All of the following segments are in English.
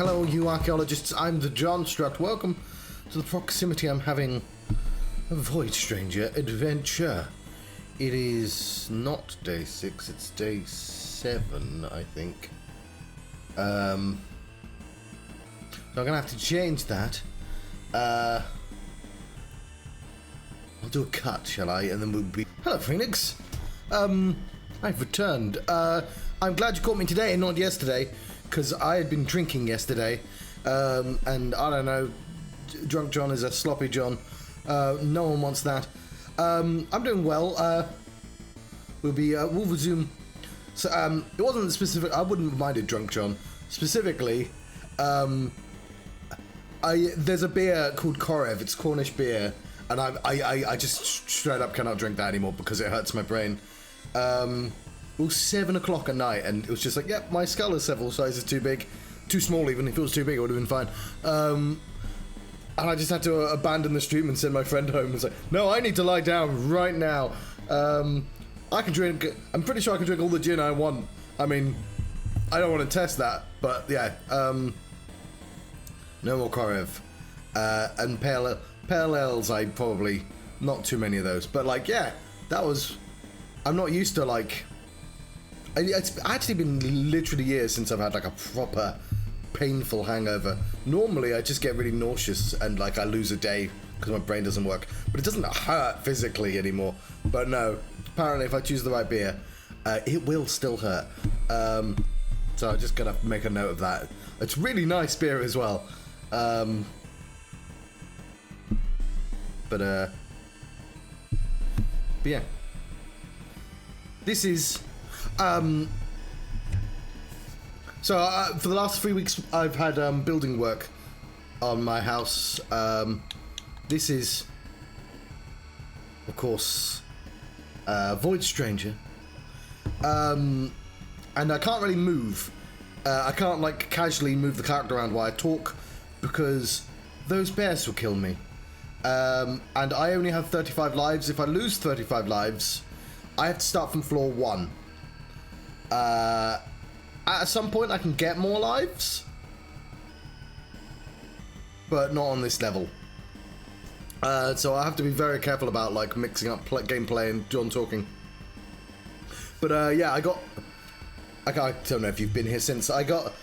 hello you archaeologists, I'm the Johnstruct. Welcome to the proximity. I'm having a Void Stranger adventure. It is not day 6, it's day 7, I think. So I'm gonna have to change that. I'll do a cut, shall I? And then we'll be... Hello, Phoenix. I've returned. I'm glad you caught me today and not yesterday, because I had been drinking yesterday, and I don't know, Drunk John is a sloppy John. No one wants that. I'm doing well. We'll resume. So, it wasn't specific. I wouldn't have minded Drunk John. Specifically, there's a beer called Korev. It's Cornish beer, and I just straight up cannot drink that anymore because it hurts my brain. It was 7 o'clock at night, and it was just like, yep, my skull is several sizes too big. Too small, even. If it was too big, it would have been fine. And I just had to abandon the stream and send my friend home and say, no, I need to lie down right now. I can drink, I'm pretty sure I can drink all the gin I want. I mean, I don't want to test that, but yeah. No more Korev. And pale ales, I probably, not too many of those. But like, yeah, that was, I'm not used to like, it's actually been literally years since I've had like a proper painful hangover. Normally I just get really nauseous and like I lose a day because my brain doesn't work, but it doesn't hurt physically anymore. But no, apparently if I choose the right beer, it will still hurt. So I just gotta make a note of that. It's really nice beer as well. But yeah, this is so for the last 3 weeks I've had building work on my house. This is of course Void Stranger, and I can't really move. I can't like casually move the character around while I talk because those bears will kill me, and I only have 35 lives. If I lose 35 lives, I have to start from floor 1. At some point I can get more lives, but not on this level. So I have to be very careful about like mixing up gameplay and John talking. But yeah, I don't know if you've been here since. I got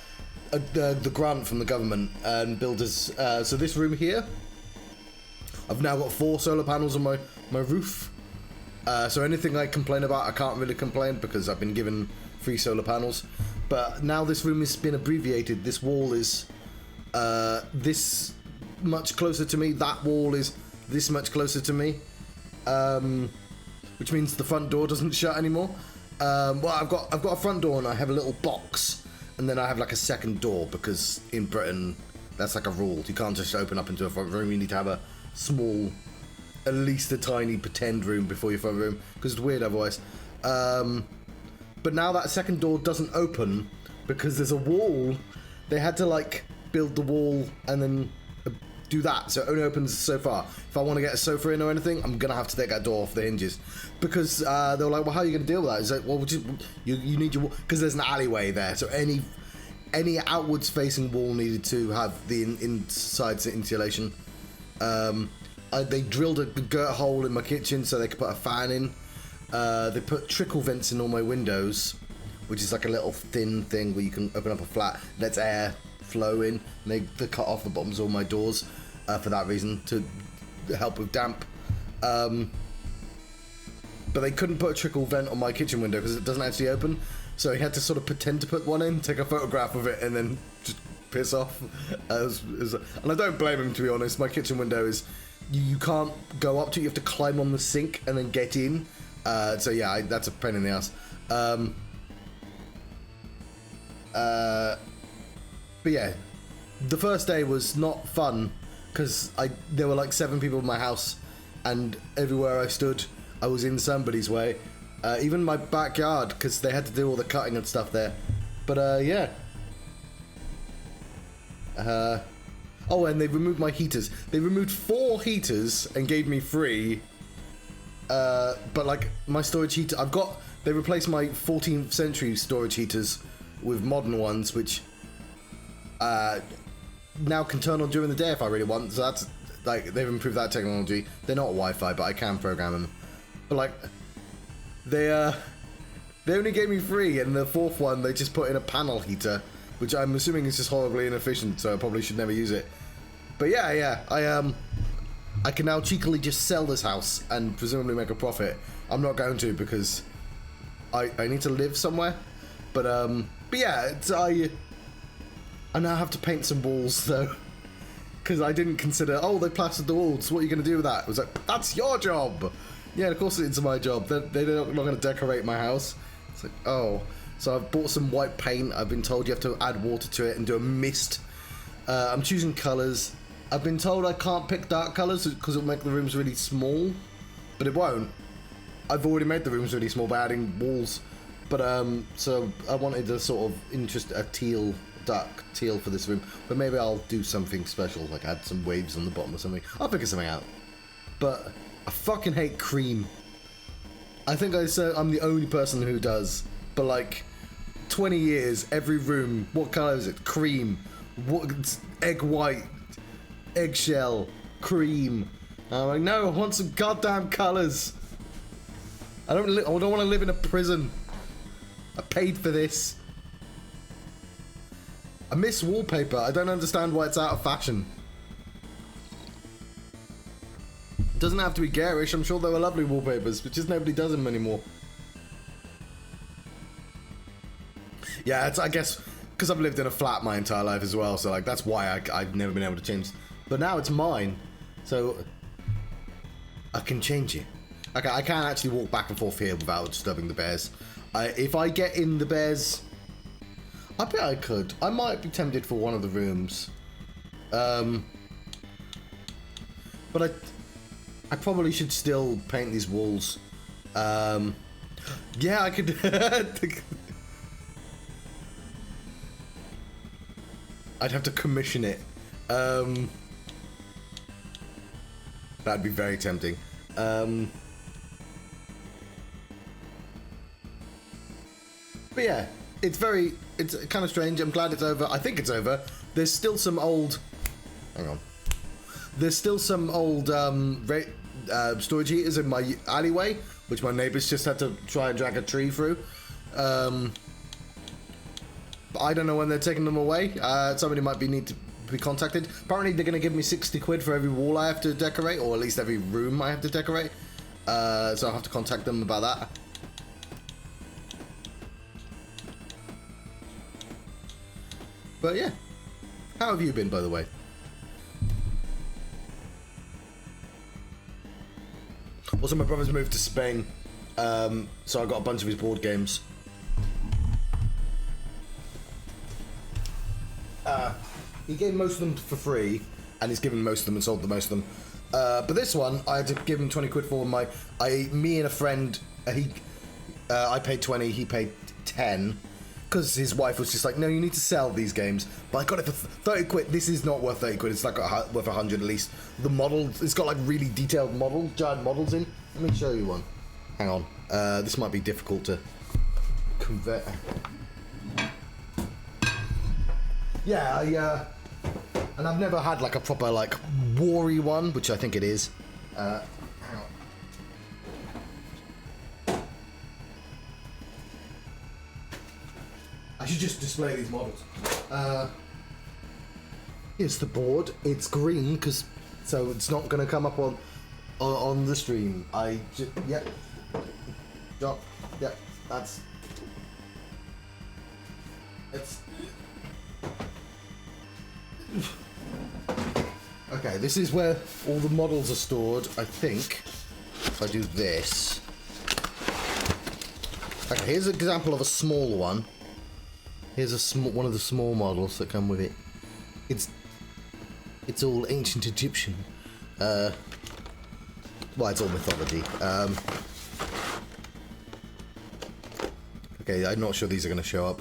the grant from the government and builders. So this room here, I've now got 4 solar panels on my roof. So anything I complain about, I can't really complain because I've been given 3 solar panels. But now this room has been abbreviated. This wall is this much closer to me. That wall is this much closer to me, which means the front door doesn't shut anymore. Well, I've got a front door and I have a little box, and then I have like a second door because in Britain that's like a rule. You can't just open up into a front room. You need to have a small, at least a tiny pretend room before your front room because it's weird otherwise. But now that second door doesn't open because there's a wall. They had to like build the wall and then do that, so it only opens so far. If I want to get a sofa in or anything, I'm gonna have to take that door off the hinges because they were like, well, how are you gonna deal with that? It's like, well, you need your wall because there's an alleyway there, so any outwards facing wall needed to have the inside insulation. They drilled a girt hole in my kitchen so they could put a fan in. They put trickle vents in all my windows, which is like a little thin thing where you can open up a flat, lets air flow in, and they cut off the bottoms of all my doors for that reason, to help with damp. But they couldn't put a trickle vent on my kitchen window because it doesn't actually open, so he had to sort of pretend to put one in, take a photograph of it, and then just piss off. And I don't blame him, to be honest. My kitchen window is, you can't go up to it, you have to climb on the sink and then get in. So yeah, that's a pain in the ass. But yeah, the first day was not fun because there were like 7 people in my house, and everywhere I stood, I was in somebody's way. Even my backyard, because they had to do all the cutting and stuff there. But yeah. Oh, and they removed my heaters. They removed 4 heaters and gave me 3. But like my storage heater, they replaced my 14th century storage heaters with modern ones, which now can turn on during the day if I really want. So that's like they've improved that technology. They're not Wi-Fi, but I can program them. But like they only gave me 3, and the 4th one they just put in a panel heater, which I'm assuming is just horribly inefficient. So I probably should never use it. But yeah, I can now cheekily just sell this house and presumably make a profit. I'm not going to because I need to live somewhere. But yeah, I now have to paint some walls though, because I didn't consider. Oh, they plastered the walls. What are you going to do with that? It was like, that's your job. Yeah, of course it's my job. They're not going to decorate my house. It's like, oh, so I've bought some white paint. I've been told you have to add water to it and do a mist. I'm choosing colours. I've been told I can't pick dark colours because it'll make the rooms really small, but it won't. I've already made the rooms really small by adding walls. But so I wanted a sort of dark teal for this room. But maybe I'll do something special, like add some waves on the bottom or something. I'll figure something out. But I fucking hate cream. I think I said I'm the only person who does. But like 20 years, every room, what colour is it? Cream. What? Egg white. Eggshell. Cream. And I'm like, no, I want some goddamn colours. I don't want to live in a prison. I paid for this. I miss wallpaper. I don't understand why it's out of fashion. It doesn't have to be garish. I'm sure there were lovely wallpapers, but just nobody does them anymore. Yeah, it's, I guess, because I've lived in a flat my entire life as well, so like that's why I've never been able to change. But now it's mine, so I can change it. Okay, I can actually walk back and forth here without disturbing the bears. If I get in the bears, I bet I could. I might be tempted for one of the rooms. But I probably should still paint these walls. Yeah, I could. I'd have to commission it. That'd be very tempting. But yeah, it's kind of strange. I'm glad it's over. I think it's over. There's still some old. Hang on. There's still some old storage heaters in my alleyway, which my neighbours just had to try and drag a tree through. But I don't know when they're taking them away. Somebody might need to be contacted. Apparently they're going to give me 60 quid for every wall I have to decorate, or at least every room I have to decorate. So I'll have to contact them about that. But yeah, how have you been, by the way? Also, my brother's moved to Spain, so I got a bunch of his board games. He gave most of them for free, and he's given most of them and sold the most of them. But this one, I had to give him 20 quid for. Me and a friend, I paid 20, he paid 10. Because his wife was just like, no, you need to sell these games. But I got it for 30 quid. This is not worth 30 quid. It's like worth 100 at least. The model, it's got like really detailed models, giant models in. Let me show you one. Hang on. This might be difficult to convert. Yeah, and I've never had like a proper like war-y one, which I think it is. Hang on. I should just display these models. Here's the board. It's green so it's not going to come up on the stream. Yep. That's. Okay, this is where all the models are stored. I think if I do this. Okay, here's an example of a small one. Here's one of the small models that come with it. It's all ancient Egyptian. Well, it's all mythology. Okay, I'm not sure these are going to show up.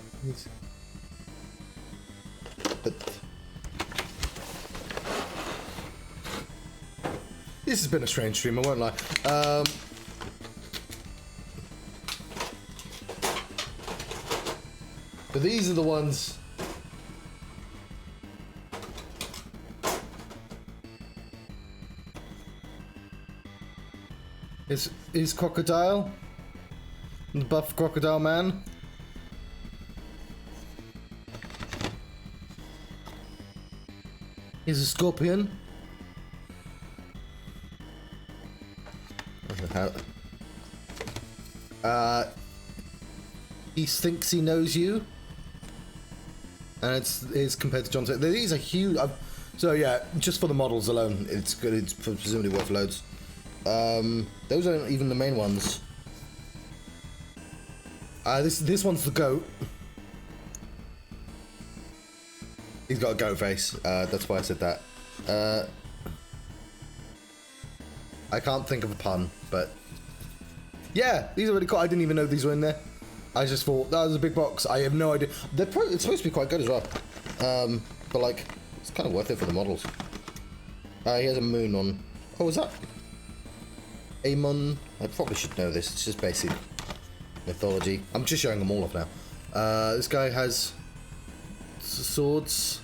But this has been a strange stream, I won't lie. But these are the ones Is Crocodile? The buff Crocodile Man? Is a Scorpion? He thinks he knows you, and it's compared to Johnstruct. These are huge. So yeah, just for the models alone, it's good. It's presumably worth loads. Those aren't even the main ones. This one's the goat. He's got a goat face. That's why I said that. I can't think of a pun, but yeah, these are really cool. I didn't even know these were in there. I just thought that was a big box. I have no idea. It's supposed to be quite good as well. But like, it's kind of worth it for the models. He has a moon on. Oh, was that Amon? I probably should know this. It's just basic mythology. I'm just showing them all off now. This guy has swords.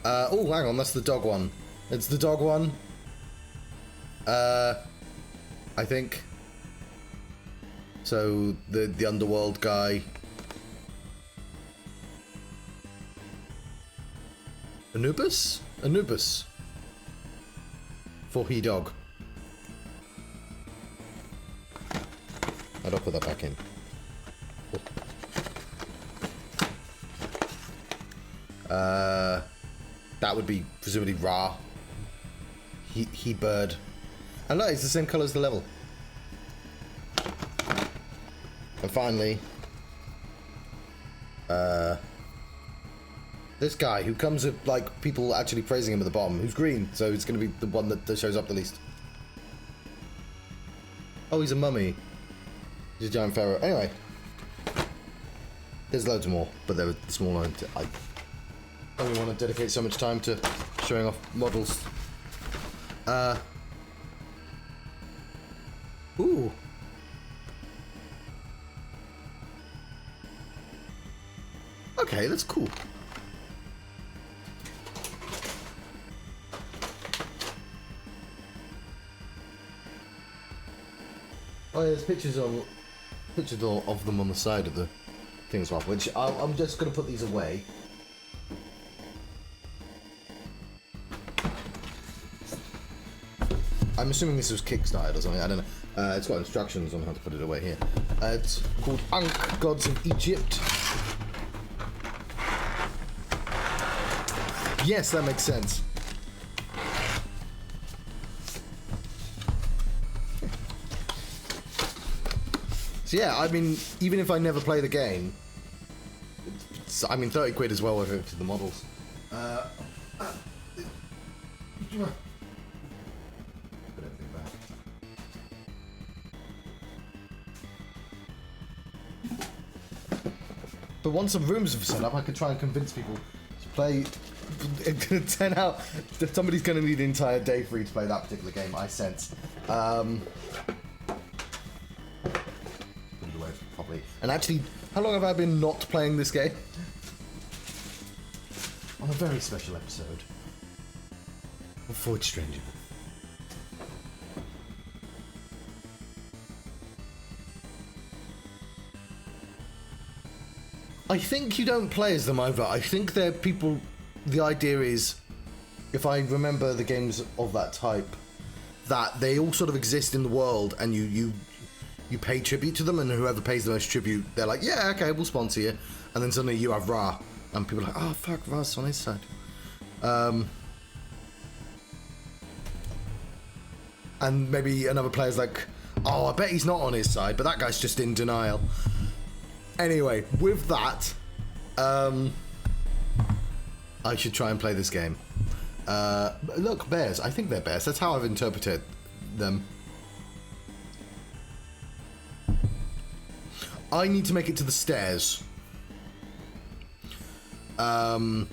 Oh, hang on, that's the dog one. It's the dog one. I think. So the underworld guy. Anubis? Anubis. For he dog. I'll put that back in. That would be presumably Ra. He bird. And look, it's the same colour as the level. And finally, this guy who comes with like people actually praising him at the bottom, who's green, so it's going to be the one that shows up the least. Oh, he's a mummy. He's a giant pharaoh. Anyway, there's loads more, but they're the small one. I only want to dedicate so much time to showing off models. Ooh. Okay, that's cool. Oh, yeah, there's pictures of them on the side of the thing as well, which I'm just going to put these away. I'm assuming this was Kickstarted or something, I don't know. It's got instructions on how to put it away here. It's called Ankh, Gods of Egypt. Yes, that makes sense. So yeah, I mean, even if I never play the game, I mean, 30 quid is well worth it for the models. But once some rooms are set up, I could try and convince people to play. It's going to turn out that somebody's going to need an entire day for you to play that particular game, I sense. Put it away properly. And actually, how long have I been not playing this game? On a very special episode of Forge Stranger. I think you don't play as them either. I think they're people. The idea is, if I remember the games of that type, that they all sort of exist in the world, and you pay tribute to them, and whoever pays the most tribute, they're like, yeah, okay, we'll sponsor you. And then suddenly you have Ra, and people are like, oh fuck, Ra's on his side. And maybe another player's like, oh, I bet he's not on his side, but that guy's just in denial. Anyway, with that, I should try and play this game. Look, bears. I think they're bears. That's how I've interpreted them. I need to make it to the stairs. If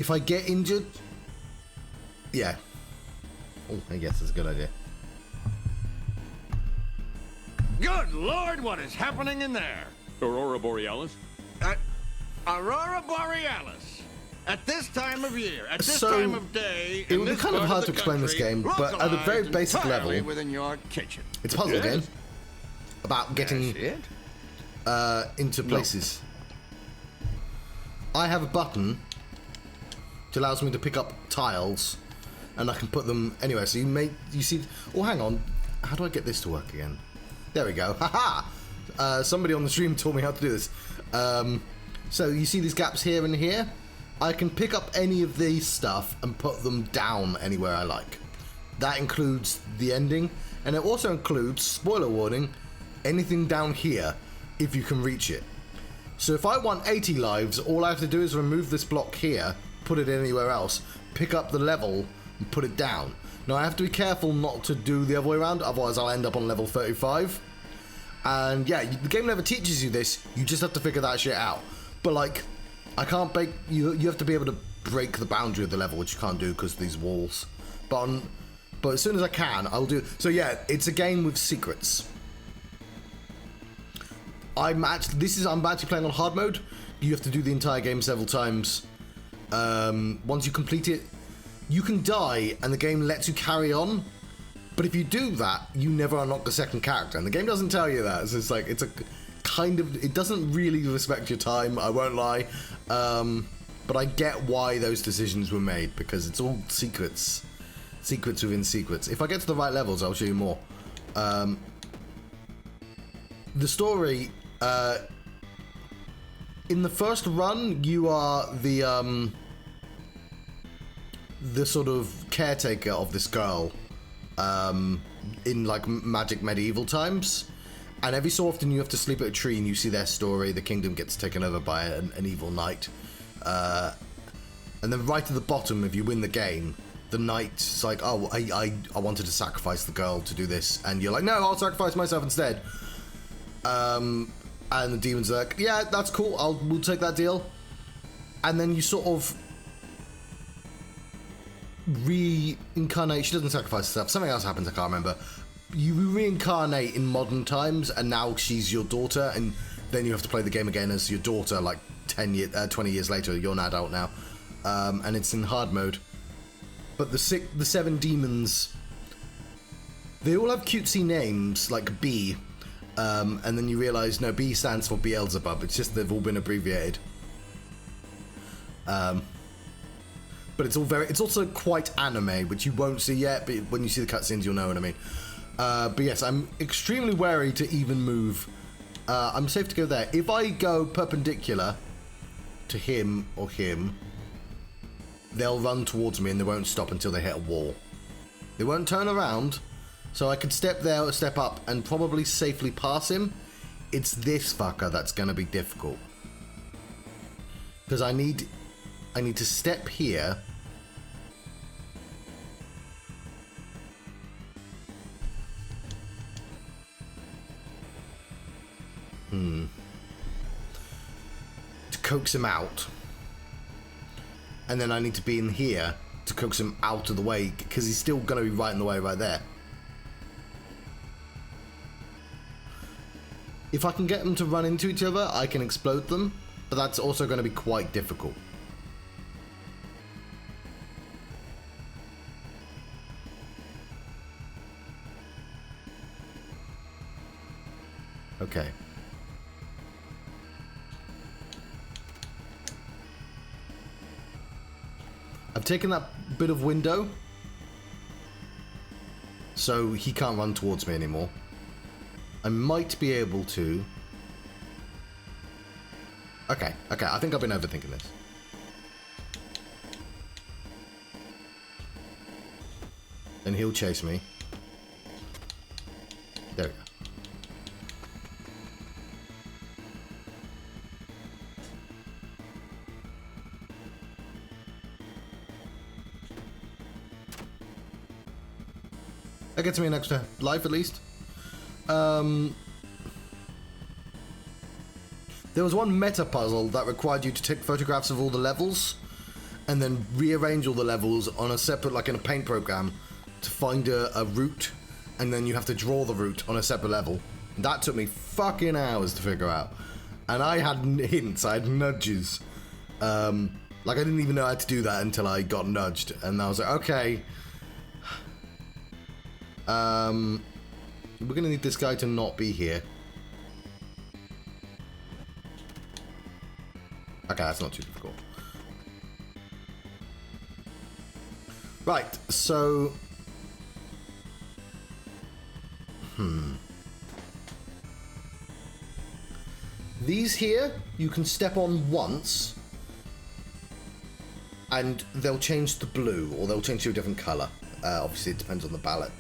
I get injured... Yeah. Oh, I guess that's a good idea. Good Lord, what is happening in there? Aurora Borealis? Aurora Borealis. At this time of year, at this So, time of day, it would be kind of hard to explain this game, but at a very basic level, within your kitchen. it's a puzzle game about getting That's it? into places. I have a button which allows me to pick up tiles, and I can put them anywhere. So you see. Oh, hang on. How do I get this to work again? There we go. Haha! Somebody on the stream taught me how to do this. So you see these gaps here and here? I can pick up any of these stuff and put them down anywhere I like. That includes the ending, and it also includes, spoiler warning, anything down here if you can reach it. So if I want 80 lives, all I have to do is remove this block here, put it anywhere else, pick up the level and put it down. Now I have to be careful not to do the other way around, otherwise I'll end up on level 35. And yeah, the game never teaches you this, you just have to figure that shit out. But like, I can't break, you have to be able to break the boundary of the level, which you can't do because of these walls. But as soon as I can, I'll do. So yeah, it's a game with secrets. I'm actually playing on hard mode. You have to do the entire game several times. Once you complete it, you can die and the game lets you carry on. But if you do that, you never unlock the second character, and the game doesn't tell you that. So it's like, it's a kind of, it doesn't really respect your time, I won't lie. But I get why those decisions were made, because it's all secrets. Secrets within secrets. If I get to the right levels, I'll show you more. The story, in the first run, you are the sort of caretaker of this girl, in like magic medieval times. And every so often you have to sleep at a tree and you see their story. The kingdom gets taken over by an evil knight. And then right at the bottom, if you win the game, the knight's like, oh, I wanted to sacrifice the girl to do this. And you're like, no, I'll sacrifice myself instead. And the demon's like, yeah, that's cool, we'll take that deal. And then you sort of reincarnate. She doesn't sacrifice herself. Something else happens, I can't remember. You reincarnate in modern times, and now she's your daughter, and then you have to play the game again as your daughter, like 20 years later. You're an adult now, and it's in hard mode. But the 7 demons, they all have cutesy names, like B, and then you realise, no, B stands for Beelzebub. It's just they've all been abbreviated. But it's also quite anime, which you won't see yet, but when you see the cutscenes, you'll know what I mean. But yes, I'm extremely wary to even move. I'm safe to go there. If I go perpendicular to him or him, they'll run towards me and they won't stop until they hit a wall. They won't turn around, so I could step there or step up and probably safely pass him. It's this fucker that's going to be difficult. Because I need to step here. To coax him out. And then I need to be in here to coax him out of the way, because he's still going to be right in the way right there. If I can get them to run into each other, I can explode them, but that's also going to be quite difficult. Okay. I've taken that bit of window, so he can't run towards me anymore. I might be able to... Okay, I think I've been overthinking this. And he'll chase me. There we go. That gets me an extra life at least. There was one meta puzzle that required you to take photographs of all the levels and then rearrange all the levels on a separate, like in a paint program, to find a route, and then you have to draw the route on a separate level. That took me fucking hours to figure out. And I had hints, I had nudges. Like Like, I didn't even know how to do that until I got nudged. And I was like, okay. We're going to need this guy to not be here. Okay, that's not too difficult. Right, so... These here, you can step on once, and they'll change to blue, or they'll change to a different colour. Obviously, it depends on the palette.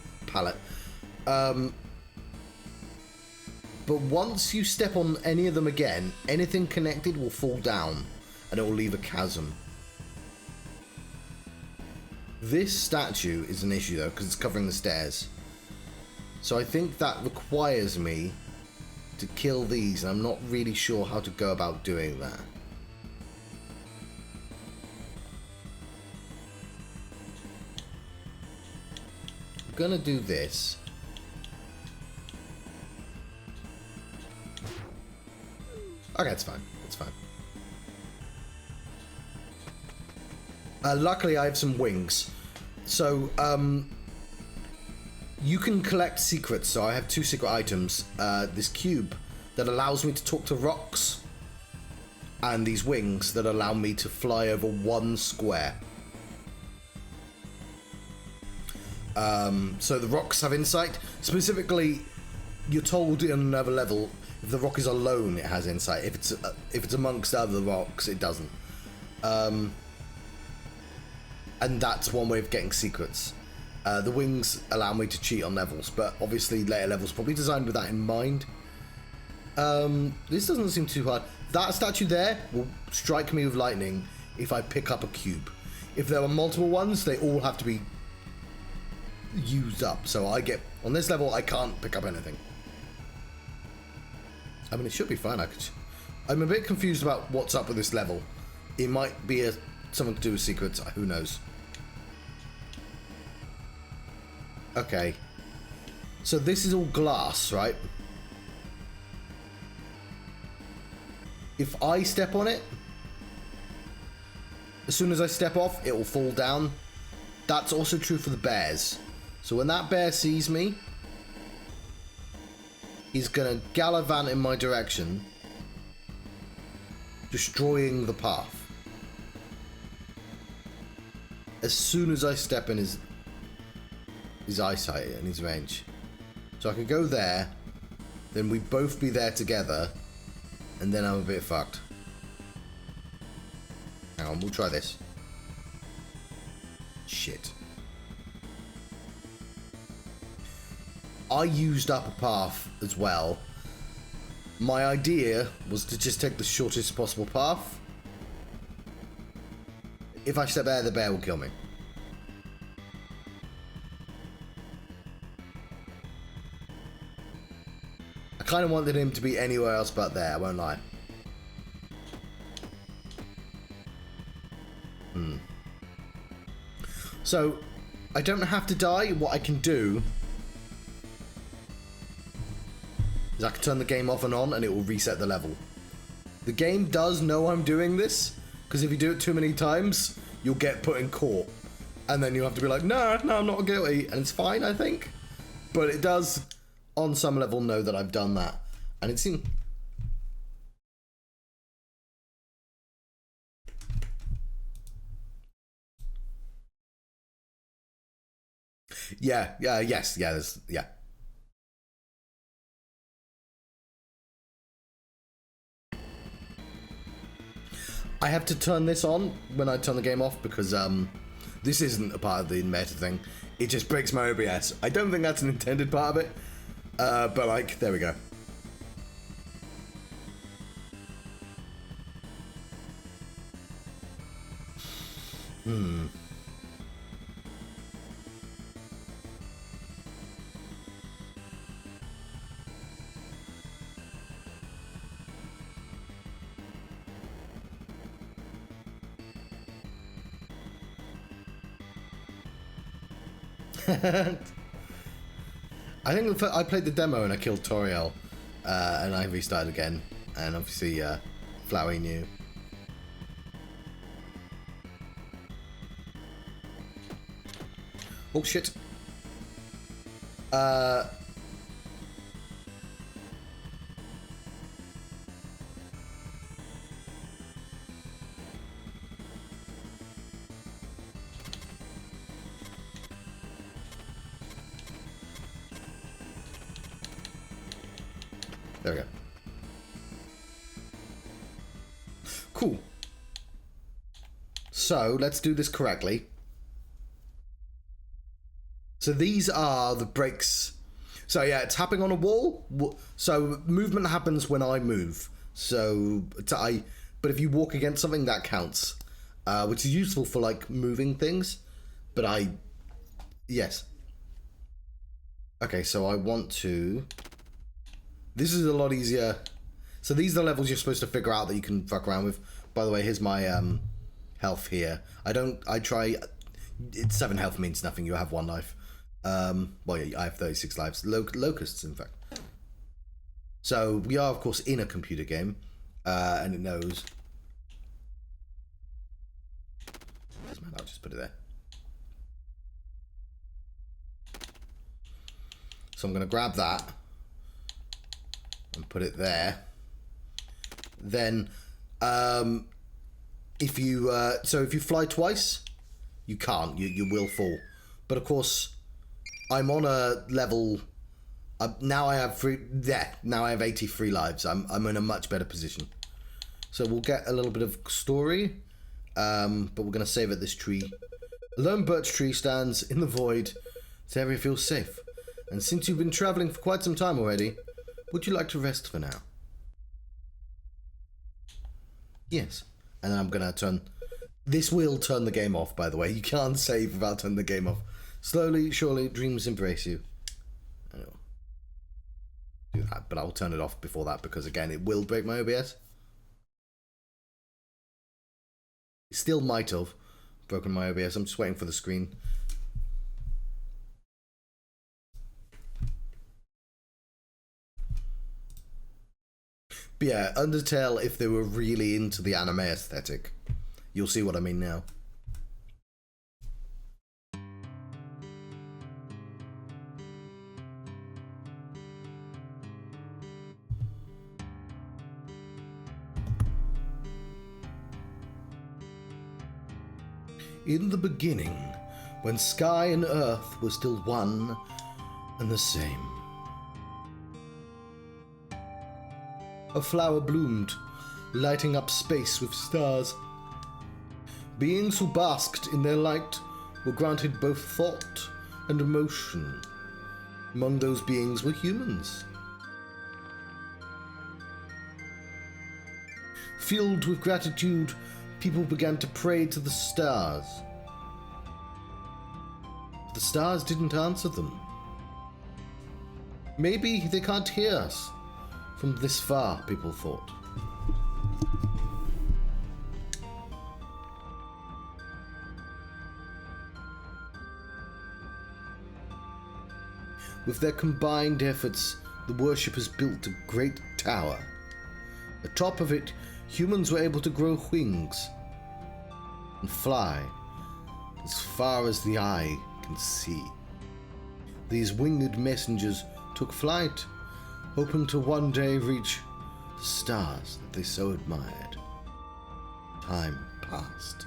But once you step on any of them again, anything connected will fall down, and it will leave a chasm. This statue is an issue, though, because it's covering the stairs. So I think that requires me to kill these, and I'm not really sure how to go about doing that. I'm gonna do this. Okay, it's fine. It's fine. Luckily, I have some wings. So, you can collect secrets. So I have 2 secret items. This cube that allows me to talk to rocks. And these wings that allow me to fly over 1 square. So the rocks have insight. Specifically, you're told in another level, if the rock is alone, it has insight. If it's amongst other rocks, it doesn't. And that's one way of getting secrets. The wings allow me to cheat on levels, but obviously later levels probably designed with that in mind. This doesn't seem too hard. That statue there will strike me with lightning if I pick up a cube. If there are multiple ones, they all have to be used up. So on this level, I can't pick up anything. I mean, it should be fine. I'm a bit confused about what's up with this level. It might be something to do with secrets. Who knows? Okay. So this is all glass, right? If I step on it, as soon as I step off, it will fall down. That's also true for the bears. So when that bear sees me, he's gonna gallivant in my direction, destroying the path. As soon as I step in his eyesight and his range. So I could go there, then we both be there together, and then I'm a bit fucked. Hang on, we'll try this. Shit. I used up a path as well. My idea was to just take the shortest possible path. If I step there, the bear will kill me. I kind of wanted him to be anywhere else but there, I won't lie. So, I don't have to die. What I can do is I can turn the game off and on and it will reset the level. The game does know I'm doing this, because if you do it too many times, you'll get put in court. And then you have to be like, no, I'm not guilty. And it's fine, I think. But it does, on some level, know that I've done that. And it seems... Yeah, there's... I have to turn this on when I turn the game off because this isn't a part of the meta thing. It just breaks my OBS. I don't think that's an intended part of it, but like, there we go. I think I played the demo and I killed Toriel, and I restarted again, and obviously Flowey knew. Oh shit. There we go. Cool. So, let's do this correctly. So these are the breaks. So yeah, tapping on a wall. So movement happens when I move. So but if you walk against something, that counts. Which is useful for like moving things. But yes. Okay, so I want to... This is a lot easier. So these are the levels you're supposed to figure out that you can fuck around with. By the way, here's my health here. I try... 7 health means nothing. You have 1 life. Well, yeah, I have 36 lives. Locusts, in fact. So we are, of course, in a computer game. And it knows... Doesn't matter, I'll just put it there. So I'm going to grab that. And put it there. Then, if you fly twice, you can't. You will fall. But of course, I'm on a level. Now I have now I have 83 lives. I'm in a much better position. So we'll get a little bit of story, but we're gonna save at this tree. A lone birch tree stands in the void. This area feels safe, and since you've been traveling for quite some time already, would you like to rest for now? Yes. And then I'm going to turn... This will turn the game off, by the way. You can't save without turning the game off. Slowly, surely, dreams embrace you. I will do that, but I'll turn it off before that because, again, it will break my OBS. It still might have broken my OBS. I'm just waiting for the screen. But yeah, Undertale, if they were really into the anime aesthetic, you'll see what I mean now. In the beginning, when sky and earth were still one and the same, a flower bloomed, lighting up space with stars. Beings who basked in their light were granted both thought and emotion. Among those beings were humans. Filled with gratitude, people began to pray to the stars. But the stars didn't answer them. Maybe they can't hear us from this far, people thought. With their combined efforts, the worshippers built a great tower. Atop of it, humans were able to grow wings and fly as far as the eye can see. These winged messengers took flight, hoping to one day reach the stars that they so admired. Time passed,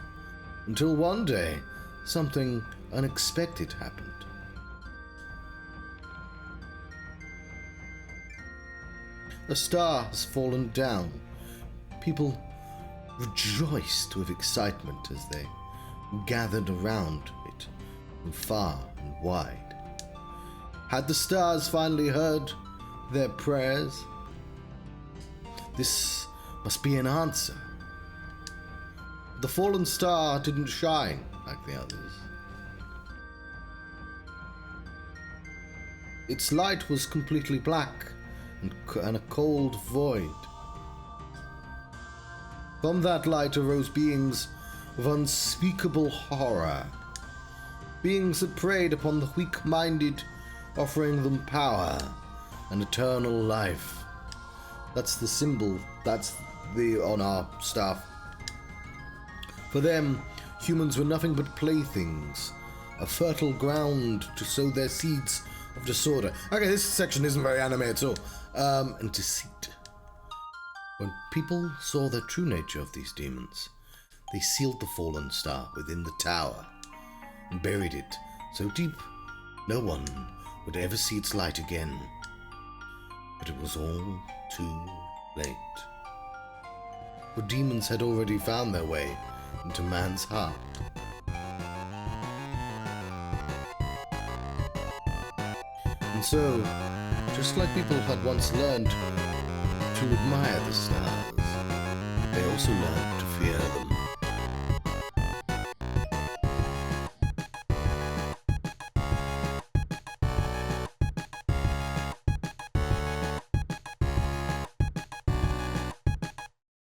until one day, something unexpected happened. A star has fallen down. People rejoiced with excitement as they gathered around it from far and wide. Had the stars finally heard their prayers? This must be an answer. The fallen star didn't shine like the others. Its light was completely black and a cold void. From that light arose beings of unspeakable horror. Beings that preyed upon the weak-minded, offering them power and eternal life. That's the symbol, that's on our staff. For them, humans were nothing but playthings, a fertile ground to sow their seeds of disorder. Okay, this section isn't very anime at all. And deceit. When people saw the true nature of these demons, they sealed the fallen star within the tower and buried it so deep no one would ever see its light again. But it was all too late. For demons had already found their way into man's heart. And so, just like people had once learned to admire the stars, they also learned to fear them.